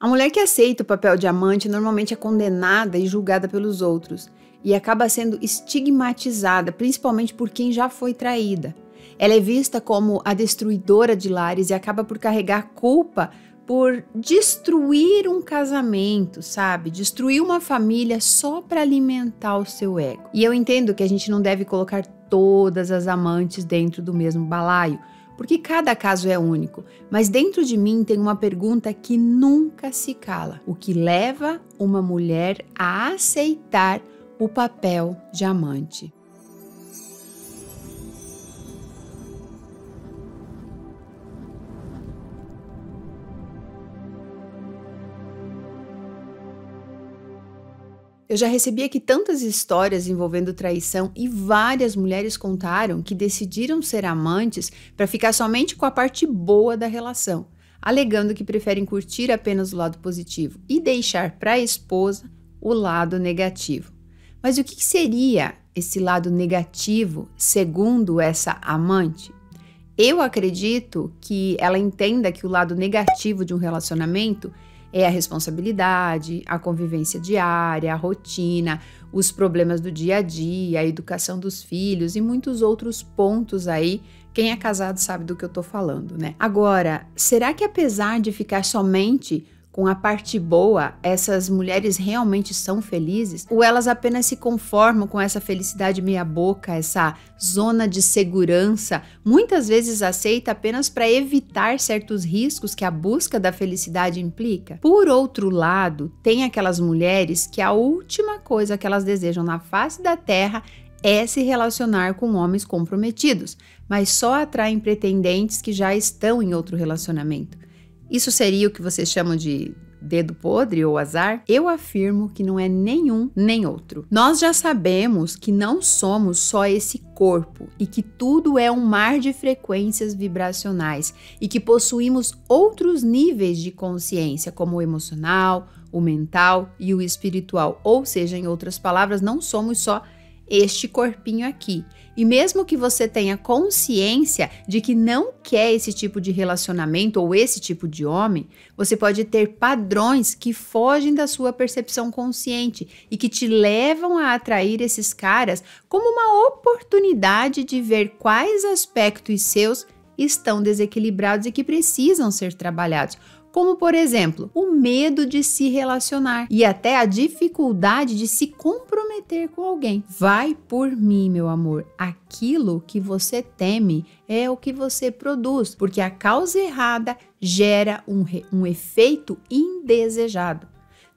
A mulher que aceita o papel de amante normalmente é condenada e julgada pelos outros e acaba sendo estigmatizada, principalmente por quem já foi traída. Ela é vista como a destruidora de lares e acaba por carregar culpa por destruir um casamento, sabe? Destruir uma família só para alimentar o seu ego. E eu entendo que a gente não deve colocar todas as amantes dentro do mesmo balaio, porque cada caso é único. Mas dentro de mim tem uma pergunta que nunca se cala: o que leva uma mulher a aceitar o papel de amante? Eu já recebi aqui tantas histórias envolvendo traição e várias mulheres contaram que decidiram ser amantes para ficar somente com a parte boa da relação, alegando que preferem curtir apenas o lado positivo e deixar para a esposa o lado negativo. Mas o que seria esse lado negativo, segundo essa amante? Eu acredito que ela entenda que o lado negativo de um relacionamento é a responsabilidade, a convivência diária, a rotina, os problemas do dia a dia, a educação dos filhos e muitos outros pontos aí. Quem é casado sabe do que eu tô falando, né? Agora, será que apesar de ficar somente com a parte boa, essas mulheres realmente são felizes? Ou elas apenas se conformam com essa felicidade meia boca, essa zona de segurança, muitas vezes aceita apenas para evitar certos riscos que a busca da felicidade implica? Por outro lado, tem aquelas mulheres que a última coisa que elas desejam na face da terra é se relacionar com homens comprometidos, mas só atraem pretendentes que já estão em outro relacionamento. Isso seria o que vocês chamam de dedo podre ou azar? Eu afirmo que não é nenhum nem outro. Nós já sabemos que não somos só esse corpo e que tudo é um mar de frequências vibracionais e que possuímos outros níveis de consciência, como o emocional, o mental e o espiritual. Ou seja, em outras palavras, não somos só este corpinho aqui. E mesmo que você tenha consciência de que não quer esse tipo de relacionamento ou esse tipo de homem, você pode ter padrões que fogem da sua percepção consciente e que te levam a atrair esses caras como uma oportunidade de ver quais aspectos seus estão desequilibrados e que precisam ser trabalhados. Como, por exemplo, o medo de se relacionar e até a dificuldade de se comprometer com alguém. Vai por mim, meu amor. Aquilo que você teme é o que você produz, porque a causa errada gera um efeito indesejado.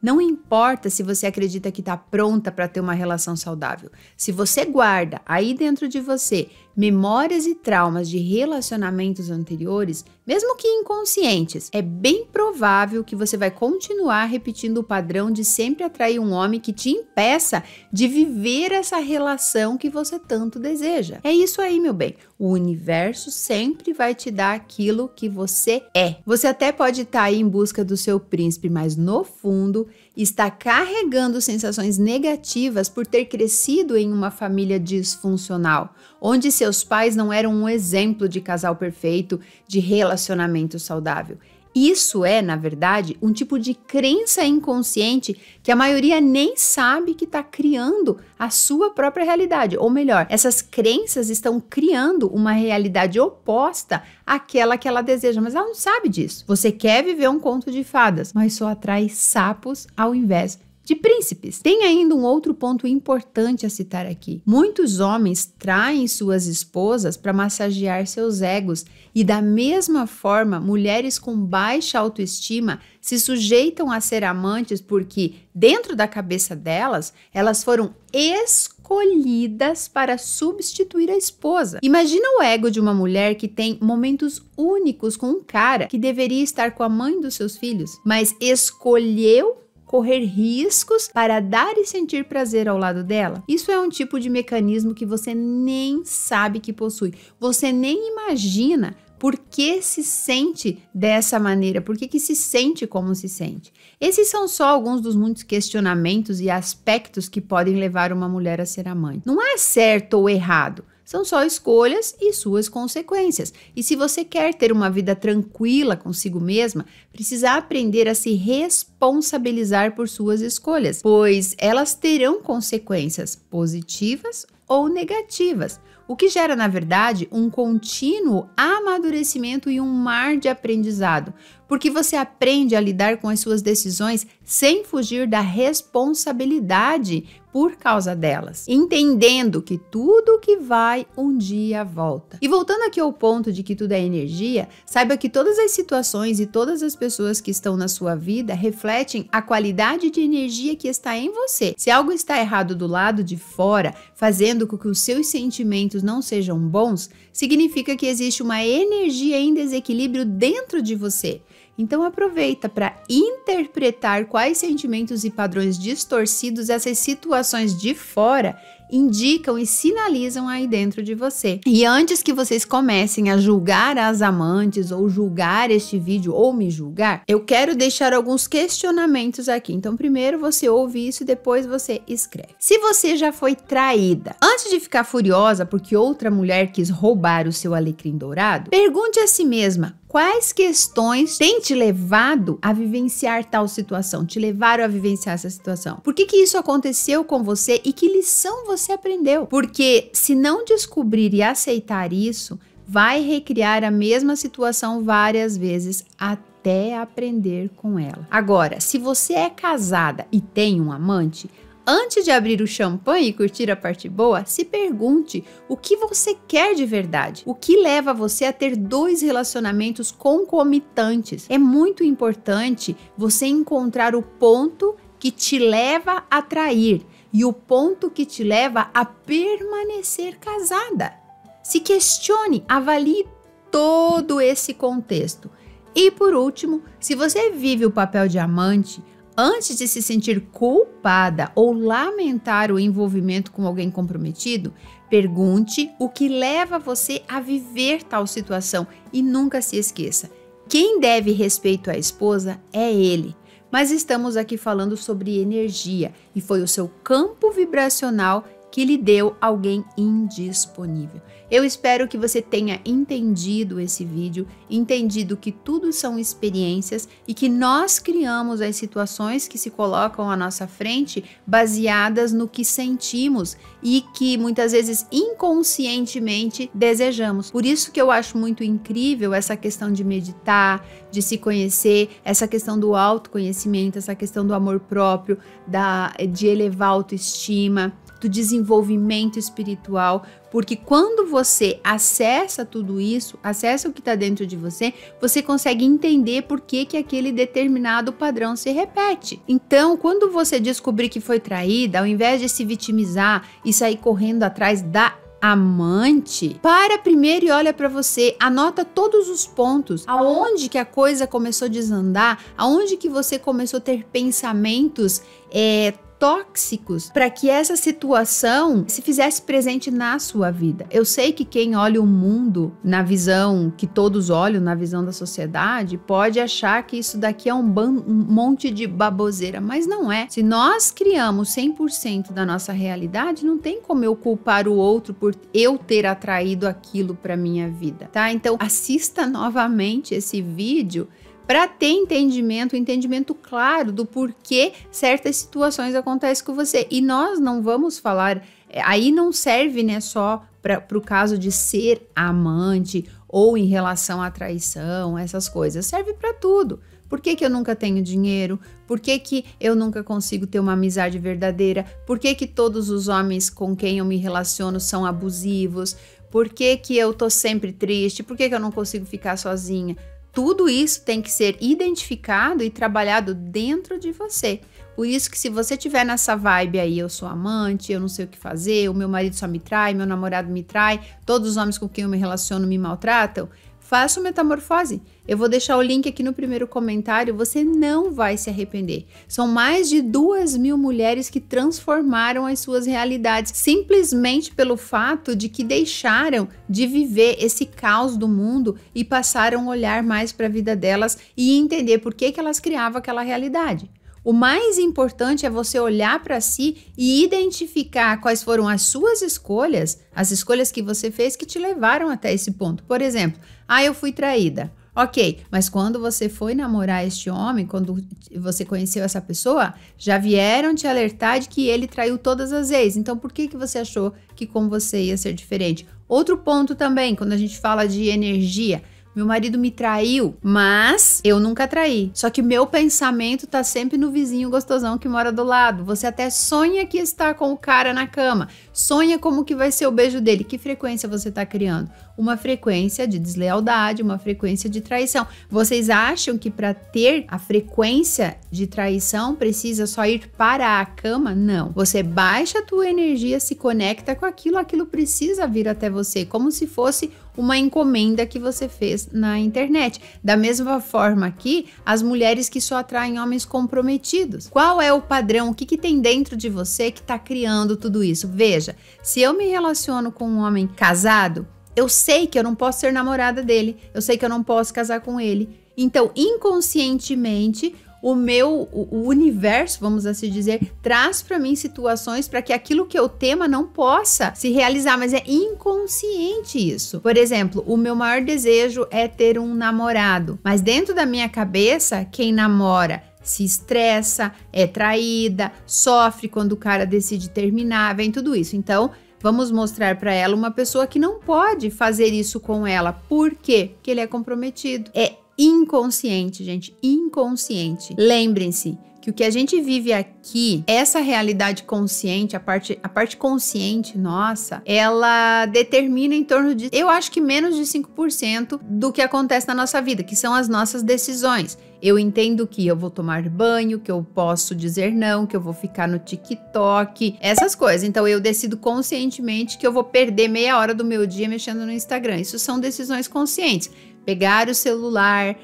Não importa se você acredita que está pronta para ter uma relação saudável. Se você guarda aí dentro de você memórias e traumas de relacionamentos anteriores, mesmo que inconscientes, é bem provável que você vai continuar repetindo o padrão de sempre atrair um homem que te impeça de viver essa relação que você tanto deseja. É isso aí, meu bem. O universo sempre vai te dar aquilo que você é. Você até pode estar aí em busca do seu príncipe, mas no fundo está carregando sensações negativas por ter crescido em uma família disfuncional, onde seus pais não eram um exemplo de casal perfeito, de relacionamento saudável. Isso é, na verdade, um tipo de crença inconsciente que a maioria nem sabe que está criando a sua própria realidade. Ou melhor, essas crenças estão criando uma realidade oposta àquela que ela deseja, mas ela não sabe disso. Você quer viver um conto de fadas, mas só atrai sapos ao invés de príncipes. Tem ainda um outro ponto importante a citar aqui. Muitos homens traem suas esposas para massagear seus egos e da mesma forma, mulheres com baixa autoestima se sujeitam a ser amantes porque dentro da cabeça delas, elas foram escolhidas para substituir a esposa. Imagina o ego de uma mulher que tem momentos únicos com um cara que deveria estar com a mãe dos seus filhos, mas escolheu correr riscos para dar e sentir prazer ao lado dela. Isso é um tipo de mecanismo que você nem sabe que possui. Você nem imagina por que se sente dessa maneira, por que se sente como se sente. Esses são só alguns dos muitos questionamentos e aspectos que podem levar uma mulher a ser amante. Não é certo ou errado. São só escolhas e suas consequências. E se você quer ter uma vida tranquila consigo mesma, precisa aprender a se responsabilizar por suas escolhas, pois elas terão consequências positivas ou negativas, o que gera, na verdade, um contínuo amadurecimento e um mar de aprendizado, porque você aprende a lidar com as suas decisões sem fugir da responsabilidade por causa delas, entendendo que tudo que vai um dia volta. E voltando aqui ao ponto de que tudo é energia, saiba que todas as situações e todas as pessoas que estão na sua vida refletem a qualidade de energia que está em você. Se algo está errado do lado de fora, fazendo com que os seus sentimentos não sejam bons, significa que existe uma energia em desequilíbrio dentro de você. Então aproveita para interpretar quais sentimentos e padrões distorcidos essas situações de fora indicam e sinalizam aí dentro de você. E antes que vocês comecem a julgar as amantes ou julgar este vídeo ou me julgar, eu quero deixar alguns questionamentos aqui. Então primeiro você ouve isso e depois você escreve. Se você já foi traída, antes de ficar furiosa porque outra mulher quis roubar o seu alecrim dourado, pergunte a si mesma: quais questões têm te levado a vivenciar tal situação? Te levaram a vivenciar essa situação? Por que isso aconteceu com você e que lição você aprendeu? Porque se não descobrir e aceitar isso, vai recriar a mesma situação várias vezes até aprender com ela. Agora, se você é casada e tem um amante, antes de abrir o champanhe e curtir a parte boa, se pergunte o que você quer de verdade. O que leva você a ter dois relacionamentos concomitantes? É muito importante você encontrar o ponto que te leva a trair e o ponto que te leva a permanecer casada. Se questione, avalie todo esse contexto. E por último, se você vive o papel de amante, antes de se sentir culpada ou lamentar o envolvimento com alguém comprometido, pergunte o que leva você a viver tal situação e nunca se esqueça: quem deve respeito à esposa é ele. Mas estamos aqui falando sobre energia e foi o seu campo vibracional que lhe deu alguém indisponível. Eu espero que você tenha entendido esse vídeo, entendido que tudo são experiências e que nós criamos as situações que se colocam à nossa frente baseadas no que sentimos e que muitas vezes inconscientemente desejamos. Por isso que eu acho muito incrível essa questão de meditar, de se conhecer, essa questão do autoconhecimento, essa questão do amor próprio, de elevar a autoestima, do desenvolvimento espiritual, porque quando você acessa tudo isso, acessa o que está dentro de você, você consegue entender por que aquele determinado padrão se repete. Então, quando você descobrir que foi traída, ao invés de se vitimizar e sair correndo atrás da amante, para primeiro e olha para você, anota todos os pontos, aonde que a coisa começou a desandar, aonde que você começou a ter pensamentos tóxicos para que essa situação se fizesse presente na sua vida. Eu sei que quem olha o mundo na visão que todos olham, na visão da sociedade, pode achar que isso daqui é um monte de baboseira, mas não é. Se nós criamos 100% da nossa realidade, não tem como eu culpar o outro por eu ter atraído aquilo para minha vida, tá? Então, assista novamente esse vídeo para ter entendimento claro do porquê certas situações acontecem com você. E nós não vamos falar, aí não serve, né, só para o caso de ser amante ou em relação à traição, essas coisas. Serve para tudo. Por que eu nunca tenho dinheiro? Por que eu nunca consigo ter uma amizade verdadeira? Por que todos os homens com quem eu me relaciono são abusivos? Por que eu tô sempre triste? Por que eu não consigo ficar sozinha? Tudo isso tem que ser identificado e trabalhado dentro de você. Por isso que se você tiver nessa vibe aí, eu sou amante, eu não sei o que fazer, o meu marido só me trai, meu namorado me trai, todos os homens com quem eu me relaciono me maltratam, faça o Metamorfose. Eu vou deixar o link aqui no primeiro comentário, você não vai se arrepender. São mais de 2.000 mulheres que transformaram as suas realidades simplesmente pelo fato de que deixaram de viver esse caos do mundo e passaram a olhar mais para a vida delas e entender por que elas criavam aquela realidade. O mais importante é você olhar para si e identificar quais foram as suas escolhas, as escolhas que você fez que te levaram até esse ponto. Por exemplo, eu fui traída. Ok, mas quando você foi namorar este homem, quando você conheceu essa pessoa, já vieram te alertar de que ele traiu todas as vezes. Então, por que você achou que com você ia ser diferente? Outro ponto também, quando a gente fala de energia. Meu marido me traiu, mas eu nunca traí. Só que meu pensamento tá sempre no vizinho gostosão que mora do lado. Você até sonha que está com o cara na cama. Sonha como que vai ser o beijo dele. Que frequência você tá criando? Uma frequência de deslealdade, uma frequência de traição. Vocês acham que para ter a frequência de traição precisa só ir para a cama? Não. Você baixa a tua energia, se conecta com aquilo, aquilo precisa vir até você, como se fosse uma encomenda que você fez na internet. Da mesma forma aqui, as mulheres que só atraem homens comprometidos. Qual é o padrão? O que tem dentro de você que está criando tudo isso? Veja, se eu me relaciono com um homem casado, eu sei que eu não posso ser namorada dele, eu sei que eu não posso casar com ele. Então, inconscientemente, o universo, vamos assim dizer, traz para mim situações para que aquilo que eu tema não possa se realizar, mas é inconsciente isso. Por exemplo, o meu maior desejo é ter um namorado, mas dentro da minha cabeça, quem namora se estressa, é traída, sofre quando o cara decide terminar, vem tudo isso. Então, vamos mostrar para ela uma pessoa que não pode fazer isso com ela. Por quê? Porque ele é comprometido. É inconsciente, gente, inconsciente. Lembrem-se que o que a gente vive aqui, essa realidade consciente, a parte consciente nossa, ela determina em torno de, eu acho que menos de 5% do que acontece na nossa vida, que são as nossas decisões. Eu entendo que eu vou tomar banho, que eu posso dizer não, que eu vou ficar no TikTok, essas coisas. Então eu decido conscientemente que eu vou perder meia hora do meu dia mexendo no Instagram. Isso são decisões conscientes. Pegar o celular,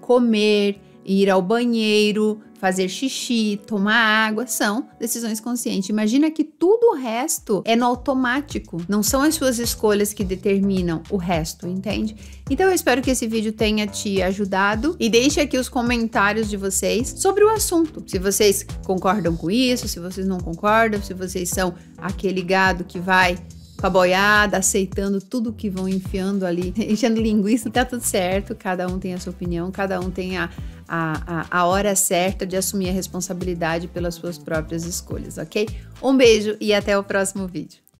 comer, ir ao banheiro, fazer xixi, tomar água, são decisões conscientes. Imagina que tudo o resto é no automático. Não são as suas escolhas que determinam o resto, entende? Então eu espero que esse vídeo tenha te ajudado e deixe aqui os comentários de vocês sobre o assunto. Se vocês concordam com isso, se vocês não concordam, se vocês são aquele gado que vai com a boiada, aceitando tudo que vão enfiando ali, enchendo linguiça, tá tudo certo, cada um tem a sua opinião, cada um tem a hora certa de assumir a responsabilidade pelas suas próprias escolhas, ok? Um beijo e até o próximo vídeo.